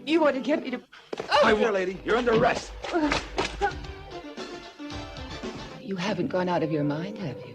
You want to get me to... Hi there, lady. You're under arrest. You haven't gone out of your mind, have you?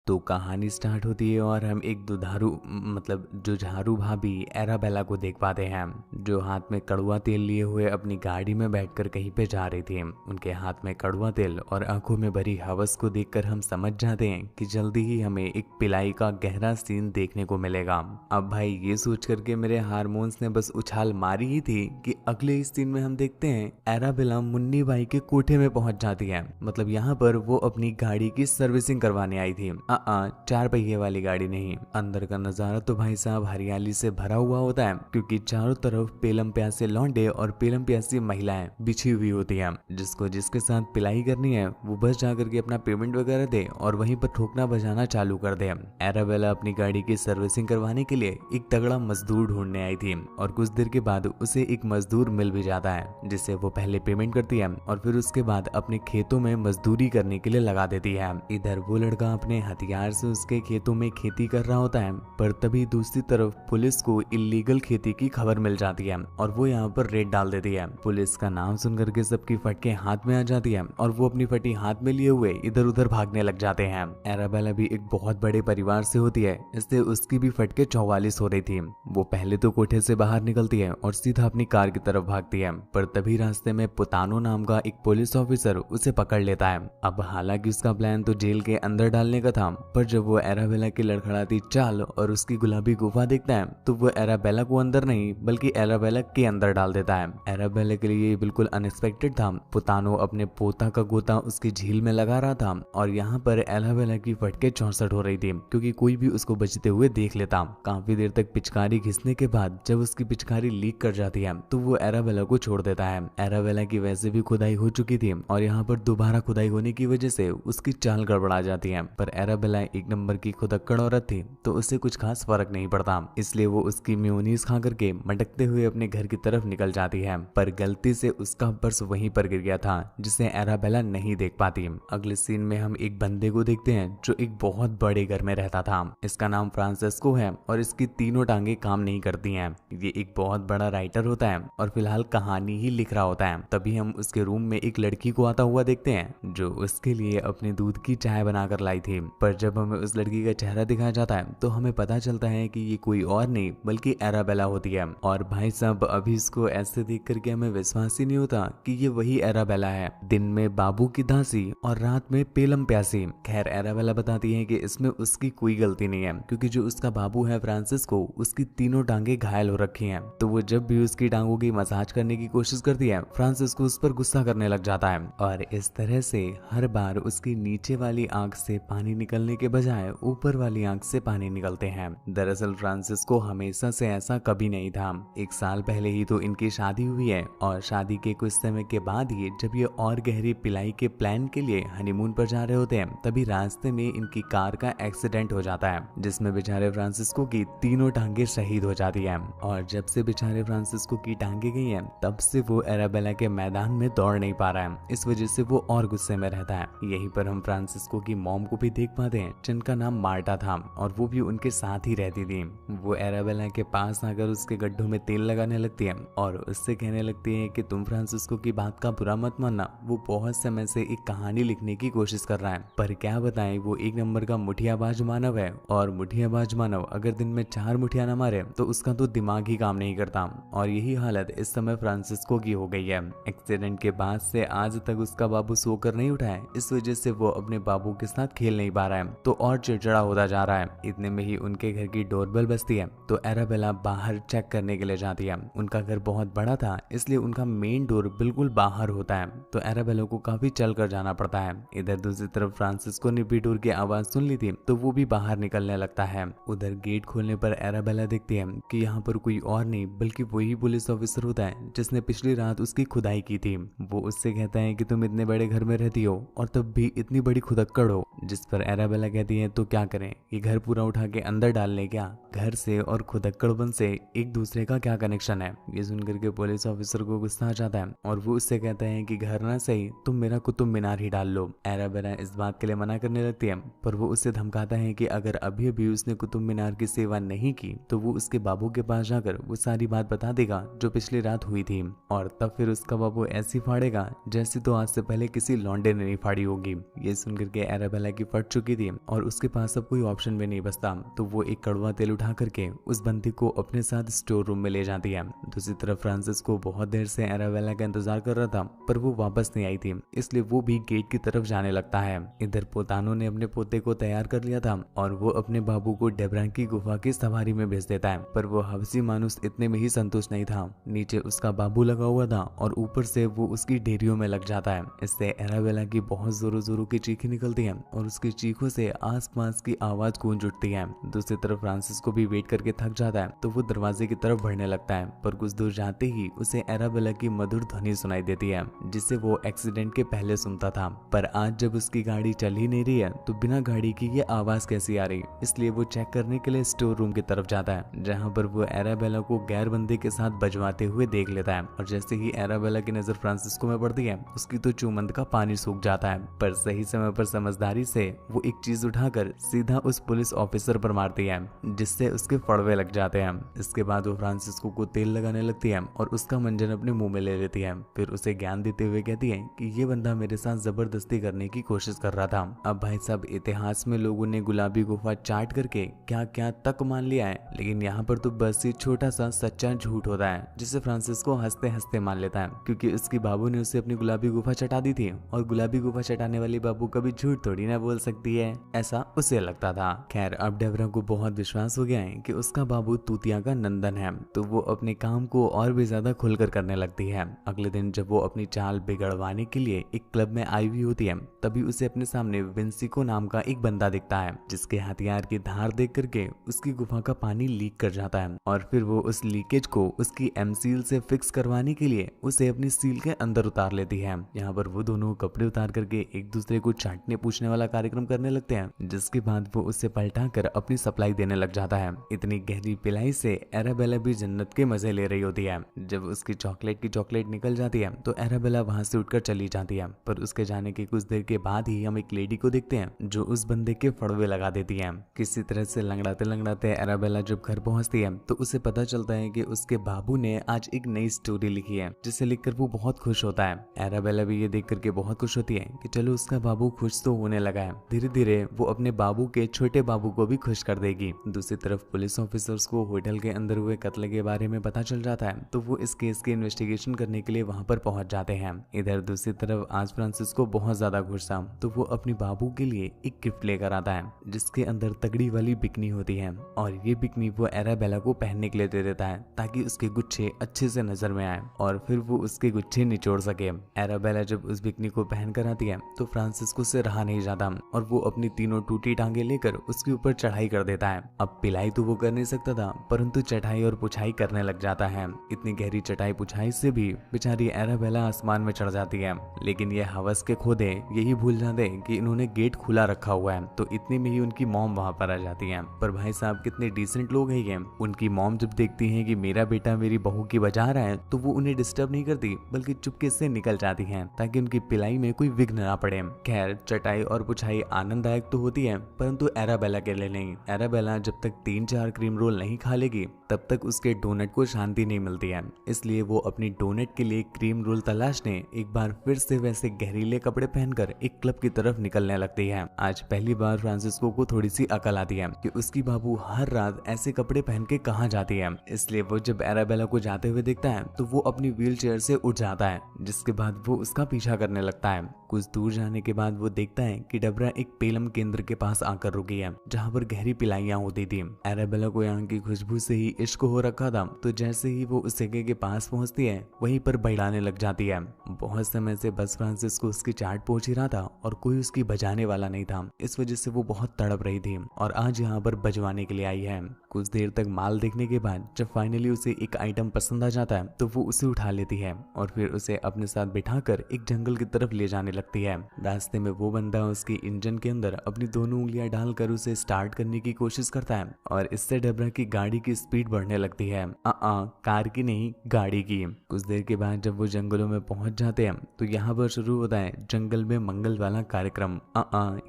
तो कहानी start होती है और हम एक दुधारू मतलब जुझारू भाभी एराबेला को देख पाते हैं जो हाथ में कड़वा तेल लिए हुए अपनी गाड़ी में बैठकर कहीं पे जा रही थी। उनके हाथ में कड़वा तेल और आंखों में भरी हवस को देखकर हम समझ जाते हैं कि जल्दी ही हमें एक पिलाई का गहरा सीन देखने को मिलेगा। अब भाई ये सोच करके मेरे हार्मोन्स ने बस उछाल मारी ही थी कि अगले इस सीन में हम देखते हैं एराबेला मुन्नी भाई के कोठे में पहुंच जाती है। मतलब यहाँ पर वो अपनी गाड़ी की सर्विसिंग करवाने आई थी। 4 पहिए वाली गाड़ी नहीं। अंदर का नजारा तो भाई साहब हरियाली से भरा हुआ होता है क्योंकि चारों तरफ पेलम प्यासे लौंडे और पेलम प्यासी महिलाएं बिछी हुई होती हैं। जिसको जिसके साथ पिलाई करनी है वो बस जाकर के अपना पेमेंट वगैरह दे और वहीं पर ठोकना बजाना चालू कर दे। एराबेला अपनी गाड़ी की सर्विसिंग करवाने के लिए एक तगड़ा मजदूर ढूंढने आई थी और कुछ देर के बाद उसे एक मजदूर मिल भी जाता है जिससे वो पहले पेमेंट करती है और फिर उसके बाद अपने खेतों में मजदूरी करने के लिए लगा देती है। इधर वो लड़का अपने हथियार से उसके खेतों में खेती कर रहा होता है पर तभी दूसरी तरफ पुलिस को इलीगल खेती की खबर मिल जाती है और वो यहाँ पर रेड डाल देती है। पुलिस का नाम सुनकर के सबकी फटके हाथ में आ जाती है और वो अपनी फटी हाथ में लिए हुए इधर उधर भागने लग जाते हैं। एराबेला भी एक बहुत बड़े परिवार से होती है इसलिए उसकी भी फटके 44 हो रही थी। वो पहले तो कोठे से बाहर निकलती है और सीधा अपनी कार की तरफ भागती है पर तभी रास्ते में पुतानो नाम का एक पुलिस ऑफिसर उसे पकड़ लेता है। अब हालांकि उसका प्लान तो जेल के अंदर डालने का था पर जब वो एराबेला की लड़खड़ाती चाल और उसकी गुलाबी गुफा देखता है तो वो एराबेला को अंदर नहीं बल्कि एराबेला के अंदर डाल देता है। एराबेला के लिए बिल्कुल अनएक्सपेक्टेड था। पुतानो अपने पोता का गोता उसकी झील में लगा रहा था और यहाँ पर एराबेला की फटके 64 हो रही थी क्योंकि कोई भी उसको बचते हुए देख लेता। काफी देर तक पिचकारी घिसने के बाद जब उसकी पिचकारी लीक कर जाती है तो वो एराबेला को छोड़ देता है। एराबेला की वैसे भी खुदाई हो चुकी थी और यहाँ पर दोबारा खुदाई होने की वजह से उसकी चाल गड़बड़ा जाती है पर एराबेला एक नंबर की खुदक्कड़ औरत थी तो उससे कुछ खास फर्क नहीं पड़ता इसलिए वो उसकी मेयोनीज खा करके मटकते हुए अपने घर की तरफ निकल जाती है पर गलती से उसका पर्स वहीं पर गिर गया था जिसे एराबेला नहीं देख पाती। अगले सीन में हम एक बंदे को देखते हैं जो एक बहुत बड़े घर में रहता था। इसका नाम फ्रांसिस्को है और इसकी तीनों टांगे काम नहीं करती हैं। ये एक बहुत बड़ा राइटर होता है और फिलहाल कहानी ही लिख रहा होता है। तभी हम उसके रूम में एक लड़की को आता हुआ देखते हैं जो उसके लिए अपने दूध की चाय बनाकर लाई थी पर जब हमें उस लड़की का चेहरा दिखाया जाता है तो हमें पता चलता है कि ये कोई और नहीं बल्कि एराबेला होती है। और भाई साहब अभी इसको ऐसे देख करके हमें विश्वास ही नहीं होता कि ये वही एराबेला है। दिन में बाबू की दासी और रात में पेलम प्यासी। खैर एराबेला बताती है कि इसमें उसकी कोई गलती नहीं है क्योंकि जो उसका बाबू है फ्रांसिस्को उसकी तीनों टांगे घायल हो रखी हैं तो वो जब भी उसकी टांगों की मसाज करने की कोशिश करती है फ्रांसिस्को उस पर गुस्सा करने लग जाता है और इस तरह से हर बार उसकी नीचे वाली आंख से पानी निकलने के बजाय ऊपर वाली आंख से पानी निकलते हैं। दरअसल फ्रांसिस्को हमेशा से ऐसा कभी नहीं था। 1 साल पहले ही तो इनकी शादी हुई है और शादी के कुछ समय के बाद ही जब ये और गहरी पिलाई के प्लान के लिए हनीमून पर जा रहे होते हैं तभी रास्ते में इनकी कार का एक्सीडेंट हो जाता है जिसमें बेचारे फ्रांसिस्को की तीनों टांगे शहीद हो जाती है। और जब से बेचारे फ्रांसिस्को की टांगे गई हैं तब से वो एराबेला के मैदान में दौड़ नहीं पा रहा है। इस वजह से वो और गुस्से में रहता है। यहीं पर हम फ्रांसिस्को की मॉम को भी देख पाते हैं जिनका नाम मार्टा था और वो भी उनके साथ ही रहती थी। वो एराबेला के पास आकर उसके गड्ढों में तेल लगाने लगती है और उससे कहने लगती है कि तुम फ्रांसिस्को की बात का बुरा मत मानना, वो बहुत समय से एक कहानी लिखने की कोशिश कर रहा है पर क्या बताएं वो एक नंबर का मुठियाबाज मानव है और मुठियाबाज मानव अगर दिन में 4 मुठिया न मारे तो उसका तो दिमाग ही काम नहीं करता। और यही हालत इस समय फ्रांसिस्को की हो गई है। एक्सीडेंट के बाद से आज तक उसका बाबू सोकर नहीं उठा है, इस वजह से वो अपने बाबू के साथ खेल नहीं पा रहा है तो और चिड़चिड़ा होता जा रहा है। इतने में ही उनके घर की डोरबेल बजती है तो एराबेला बाहर चेक करने के लिए जाती है। उनका घर बहुत बड़ा था इसलिए उनका मेन डोर बिल्कुल बाहर होता है तो एराबेला को काफी चल कर जाना पड़ता है। इधर दूसरी तरफ फ्रांसिस्को ने भी डोर की आवाज सुन ली थी तो वो भी बाहर निकलने लगता है। उधर गेट खोलने पर एराबेला देखती है कि यहाँ पर कोई और नहीं बल्कि वही पुलिस ऑफिसर होता है जिसने पिछली रात उसकी खुदाई की थी। वो उससे कहता है कि तुम इतने बड़े घर में रहती हो और तब भी इतनी बड़ी खुदक्कड़ हो। जिस पर एराबेला कहती है तो क्या करें, ये घर पूरा उठा के अंदर डाल ले क्या? घर से और खुदक्कड़पन से एक दूसरे का क्या कनेक्शन है। ये सुनकर के पुलिस ऑफिसर को गुस्सा आ जाता है और वो उससे कहता है कि घर ना सही तुम मेरा कुतुब मीनार ही डाल लो। एराबेला इस बात के लिए मना करने लगती है, पर वो उससे धमकाता है कि अगर अभी अभी उसने कुतुब मीनार की सेवा नहीं की तो वो उसके बाबू के पास जाकर वो सारी बात बता देगा जो पिछली रात हुई थी, और तब फिर उसका बाबू ऐसी फाड़ेगा जैसी तो आज से पहले किसी लौंडे ने नहीं फाड़ी होगी। ये सुनकर के एराबेला की फट चुकी थी और उसके पास अब कोई ऑप्शन भी नहीं बचता, तो वो एक कड़वा तेल उठा करके उस बंदी को अपने साथ स्टोर रूम में ले जाती है। दूसरी तरफ फ्रांसिस्को बहुत देर से एराबेला का इंतजार कर रहा था, पर वो वापस नहीं आई थी, इसलिए वो भी गेट की तरफ जाने लगता है। इधर पोतानो ने अपने पोते को तैयार कर लिया था और वो अपने बाबू को डेबरा की गुफा की सवारी में भेज देता है, पर वो हवसी मानुस इतने में ही संतुष्ट नहीं था। नीचे उसका बाबू लगा हुआ था और ऊपर से वो उसकी डेरियों में लग जाता है। इससे एराबेला की बहुत जोरों जोरों की चीखें निकलती हैं और उसकी चीखों से आसपास की आवाज गूंज उठती है। दूसरी तरफ फ्रांसिस्को भी वेट करके थक जाता है, तो वो दरवाजे की तरफ बढ़ने लगता है, पर कुछ दूर जाते ही उसे एराबेला की मधुर ध्वनि सुनाई देती है जिसे वो एक्सीडेंट के पहले सुनता था। पर आज जब उसकी गाड़ी चल ही नहीं रही है तो बिना गाड़ी की ये आवाज कैसी आ रही, इसलिए वो चेक करने के लिए स्टोर रूम की तरफ जाता है, जहाँ पर वो एराबेला को गैर बंदे के साथ बजवाते हुए देख लेता है। और जैसे ही एराबेला की नजर फ्रांसिस्को में पड़ती है उसकी तो चुमंद का पानी सूख जाता है, पर सही समय पर समझदारी से वो एक चीज उठाकर सीधा उस पुलिस ऑफिसर पर मारती है, जिससे उसके फड़वे लग जाते हैं। इसके बाद वो फ्रांसिस्को को तेल लगाने लगती है और उसका मंजन अपने मुंह में ले लेती है। फिर उसे ज्ञान देते हुए कहती है कि ये बंदा मेरे साथ जबरदस्ती करने की कोशिश कर रहा था। अब भाई साहब, इतिहास में लोगों ने गुलाबी गुफा चाट करके क्या क्या तक मान लिया है, लेकिन यहाँ पर तो बस ये छोटा सा सच्चा झूठ होता है, जिसे फ्रांसिस्को हंसते हंसते मान लेता है, क्योंकि उसके बाबू ने उसे अपनी गुलाबी गुफा चटा दी थी और गुलाबी गुफा चटाने वाली बाबू कभी झूठ थोड़ी ना बोल सकती है, ऐसा उसे लगता था। खैर, अब डेबरा को बहुत विश्वास हो गया है कि उसका बाबू तूतिया का नंदन है, तो वो अपने काम को और भी ज्यादा खुलकर करने लगती है। अगले दिन जब वो अपनी चाल बिगड़वाने के लिए एक क्लब में आई हुई होती है, तभी उसे अपने सामने विंसिको नाम का एक बंदा दिखता है, जिसके हथियार की धार देख करके उसकी गुफा का पानी लीक कर जाता है, और फिर वो उस लीकेज को उसकी एम सील से फिक्स करवाने के लिए उसे अपनी सील के अंदर उतार लेती है। यहाँ पर वो दोनों कपड़े उतार करके एक दूसरे को चाटने पूछने वाला कार्यक्रम करने लगते हैं, जिसके बाद वो उससे पलटा कर अपनी सप्लाई देने लग जाता है। इतनी गहरी पिलाई से एराबेला भी जन्नत के मजे ले रही होती है। जब उसकी चॉकलेट की चॉकलेट निकल जाती है तो एराबेला वहां से उठकर चली जाती है, पर उसके जाने के कुछ देर के बाद ही हम एक लेडी को देखते हैं जो उस बंदे के फड़वे लगा देती है। किसी तरह से लंगड़ाते लंगड़ाते एराबेला जब घर पहुंचती है तो उसे पता चलता है कि उसके बाबू ने आज एक नई स्टोरी लिखी है, जिसे लिखकर वो बहुत खुश होता है। एराबेला भी ये देख करके बहुत खुश होती है कि चलो उसका बाबू खुश तो होने लगा है, धीरे धीरे वो अपने बाबू के छोटे बाबू को भी खुश कर देगी। दूसरी तरफ पुलिस ऑफिसर्स को होटल के अंदर हुए कत्ल के बारे में पता चल जाता है, तो वो इस केस की इन्वेस्टिगेशन करने के लिए वहां पर पहुंच जाते हैं। इधर दूसरी तरफ आज फ्रांसिस्को बहुत ज्यादा खुश था, तो वो अपने बाबू के लिए एक गिफ्ट लेकर आता है, जिसके अंदर तगड़ी वाली बिकनी होती है, और ये बिकनी वो एराबेला को पहनने के लिए दे देता है ताकि उसके गुच्छे अच्छे से नजर में आए और फिर वो उसके गुच्छे निचोड़ सके। एराबेला जब उस बिकनी को पहन कर आती है तो फ्रांसिस्को से रहा नहीं जाता और वो अपनी तीनों टूटी टांगे लेकर उसके ऊपर चढ़ाई कर देता है। अब पिलाई तो वो कर नहीं सकता था, परंतु चढ़ाई और पुछाई करने लग जाता है। इतनी गहरी चटाई पुछाई से भी बेचारी एराबेला आसमान में चढ़ जाती है, लेकिन ये हवस के खोदे यही भूल जाते कि इन्होंने गेट खुला रखा हुआ है, तो इतने में ही उनकी मॉम वहां पर आ जाती है। पर भाई साहब, कितने डिसेंट लोग हैं ये। उनकी मॉम जब देखती है कि मेरा बेटा मेरी बहू की बजा रहा है, तो वो उन्हें डिस्टर्ब नहीं करती बल्कि चुपके से निकल जाती है ताकि उनकी पिलाई में कोई विघ्न ना पड़े। खैर, चटाई और पुछाई आनंददायक तो होती है, परंतु एराबेला के लिए नहीं। एराबेला जब तक 3-4 क्रीम रोल नहीं खा लेगी तब तक उसके डोनट को शांति नहीं मिलती है, इसलिए वो अपनी डोनट के लिए क्रीम रोल तलाशने एक बार फिर से वैसे गहरीले कपड़े पहनकर एक क्लब की तरफ निकलने लगती है। आज पहली बार फ्रांसिस्को को थोड़ी सी अकल आती है कि उसकी बाबू हर रात ऐसे कपड़े पहन के कहाँ जाती है, इसलिए वो जब एराबेला को जाते हुए देखता है तो वो अपनी व्हील चेयर से उठ जाता है, जिसके बाद वो उसका पीछा करने लगता है। कुछ दूर जाने के बाद वो देखता है कि डेबरा एक पेलम केंद्र के पास आकर रुकी है, जहाँ पर गहरी पिलाइयां होती थी। एराबेला को यहाँ की खुशबू से ही इश्क हो रखा था, तो जैसे ही वो उस जगह के पास पहुंचती है वहीं पर बहलाने लग जाती है। बहुत समय से बस फ्रांसिस्को उसकी चाट पहुंच ही रहा था और कोई उसकी बजाने वाला नहीं था, इस वजह से वो बहुत तड़प रही थी और आज यहाँ पर बजवाने के लिए आई है। कुछ देर तक माल देखने के बाद जब फाइनली उसे एक आइटम पसंद आ जाता है तो वो उसे उठा लेती है और फिर उसे अपने साथ बिठाकर एक जंगल की तरफ ले जाने लगती है। रास्ते में वो बंदा उसके इंजन के अंदर अपनी दोनों उंगलियां डालकर उसे स्टार्ट करने की कोशिश करता है और इससे डेबरा की गाड़ी की स्पीड बढ़ने लगती है। कार की नहीं, गाड़ी की। कुछ देर के बाद जब वो जंगलों में पहुंच जाते हैं तो यहाँ पर शुरू होता है जंगल में मंगल वाला कार्यक्रम।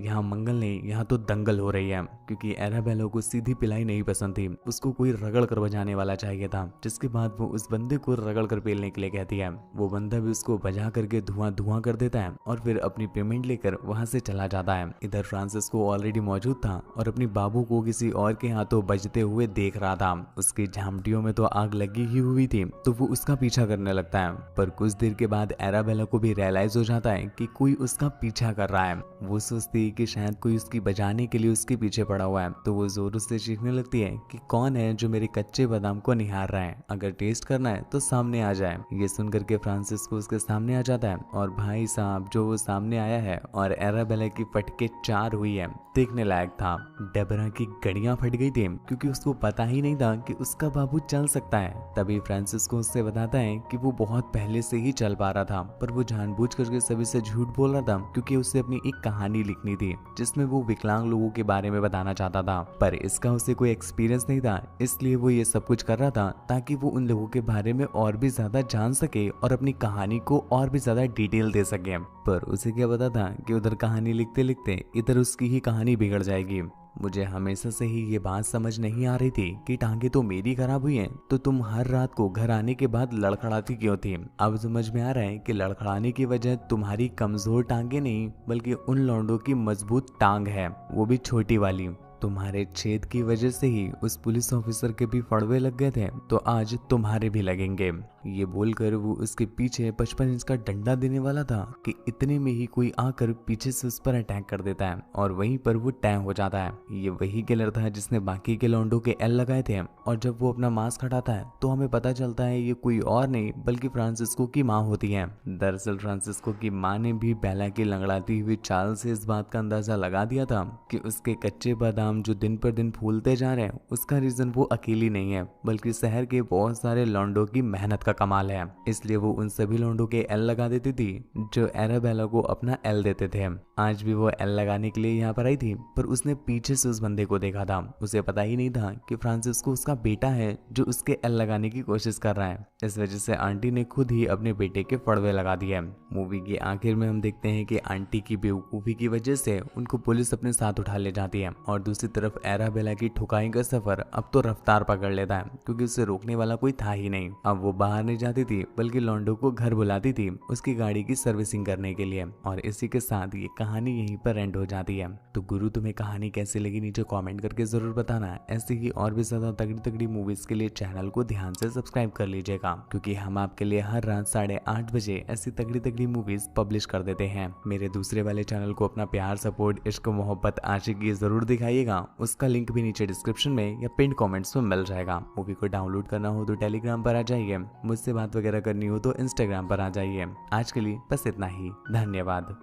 यहाँ मंगल नहीं, यहाँ तो दंगल हो रही है, क्योंकि एराबेला को सीधी पिलाई नहीं पसंद थी, उसको कोई रगड़ कर बजाने वाला चाहिए था। जिसके बाद वो उस बंदे को रगड़ कर पेलने के लिए कहती है। वो बंदा भी उसको बजा करके धुआं धुआं कर देता है और फिर अपनी पेमेंट लेकर वहां से चला जाता है। इधर फ्रांसिस्को ऑलरेडी मौजूद था और अपनी बाबू को किसी और के हाथों बजते हुए देख रहा था। उसकी झामटियों में तो आग लगी ही हुई थी, तो वो उसका पीछा करने लगता है। पर कुछ देर के बाद एराबेला को भी रियलाइज हो जाता है कि कोई उसका पीछा कर रहा है। वो सोचती है कि शायद कोई उसकी बजाने के लिए उसके पीछे पड़ा हुआ है, तो वो जोरों से चीखने लगती है कि कौन है जो मेरे कच्चे बादाम को निहार रहा है, अगर टेस्ट करना है तो सामने आ जाए। ये सुनकर के फ्रांसिस्को उसके सामने आ जाता है और भाई साहब जो वो सामने आया है और एराबेला की फटके 4 हुई है, देखने लायक था। डेबरा की गड़ियां फट गई थी क्योंकि उसको पता ही नहीं था कि उसका बाबू चल सकता है। तभी फ्रांसिस्को उससे बताता है कि वो बहुत पहले से ही चल पा रहा था, पर वो जानबूझ करके सभी से झूठ बोल रहा था क्योंकि उसे अपनी एक कहानी लिखनी थी जिसमें वो विकलांग लोगों के बारे में बताना चाहता था। पर इसका उसे कोई एक्सपीरियंस नहीं था, इसलिए वो ये सब कुछ कर रहा था ताकि वो उन लोगों के बारे में और भी ज्यादा जान सके और अपनी कहानी को और भी ज्यादा डिटेल दे सके। पर उसे क्या पता था कि उधर कहानी लिखते लिखते इधर उसकी ही कहानी बिगड़ जाएगी। मुझे हमेशा से ही ये बात समझ नहीं आ रही थी कि टांगे तो मेरी खराब हुई हैं, तो तुम हर रात को घर आने के बाद लड़खड़ाती क्यों थी। अब समझ में आ रहा है कि लड़खड़ाने की वजह तुम्हारी कमजोर टांगे नहीं बल्कि उन लौंडों की मजबूत टांग है, वो भी छोटी वाली। तुम्हारे छेद की वजह से ही उस पुलिस ऑफिसर के भी फड़वे लग गए थे, तो आज तुम्हारे भी लगेंगे। ये बोलकर वो उसके पीछे 55 इंच का डंडा देने वाला था कि इतने में ही कोई आकर पीछे से उस पर अटैक कर देता है और वहीं पर वो टैंग हो जाता है। ये वही किलर था जिसने बाकी के लौंडों के एल लगाए थे और जब वो अपना मास्क हटाता है तो हमें पता चलता है ये कोई और नहीं बल्कि फ्रांसिस्को की माँ होती है। दरअसल फ्रांसिस्को की माँ ने भी बेला की लंगड़ाती हुई चाल से इस बात का अंदाजा लगा दिया था कि उसके कच्चे बादाम जो दिन पर दिन फूलते जा रहे हैं उसका रीजन वो अकेली नहीं है बल्कि शहर के बहुत सारे लौंडों की मेहनत का कमाल है। इसलिए वो उन सभी लौंडों के एल लगा देती थी जो एराबेला को अपना एल देते थे। आज भी वो एल लगाने के लिए यहाँ पर आई थी, पर उसने पीछे से उस बंदे को देखा था। उसे पता ही नहीं था कि फ्रांसिस्को उसका बेटा है जो उसके एल लगाने की कोशिश कर रहा है। इस वजह से आंटी ने खुद ही अपने बेटे के फड़वे लगा दिए। मूवी के आखिर में हम देखते हैं कि आंटी की बेवकूफी की वजह से उनको पुलिस अपने साथ उठा ले जाती है और दूसरी तरफ एराबेला की ठुकाई का सफर अब तो रफ्तार पकड़ लेता है क्योंकि उसे रोकने वाला कोई था ही नहीं। अब वो बाहर नहीं जाती थी बल्कि लॉन्डो को घर बुलाती थी उसकी गाड़ी की सर्विसिंग करने के लिए। और इसी के साथ ये कहानी यहीं पर एंड हो जाती है। तो गुरु तुम्हें कहानी कैसी लगी नीचे कमेंट करके जरूर बताना। ऐसे ही और भी ज्यादा तगड़ी तगड़ी मूवीज के लिए चैनल को ध्यान से सब्सक्राइब कर लीजिएगा क्योंकि हम आपके लिए हर रात 8:30 बजे ऐसी तगड़ी तगड़ी मूवीज पब्लिश कर देते हैं। मेरे दूसरे वाले चैनल को अपना प्यार सपोर्ट इश्क मोहब्बत आशिकी जरूर दिखाइएगा। उसका लिंक भी नीचे डिस्क्रिप्शन में या पिन कमेंट्स में मिल जाएगा। मूवी को डाउनलोड करना हो तो टेलीग्राम पर आ जाइए, मुझसे बात वगैरह करनी हो तो इंस्टाग्राम पर आ जाइए। आज के लिए बस इतना ही, धन्यवाद।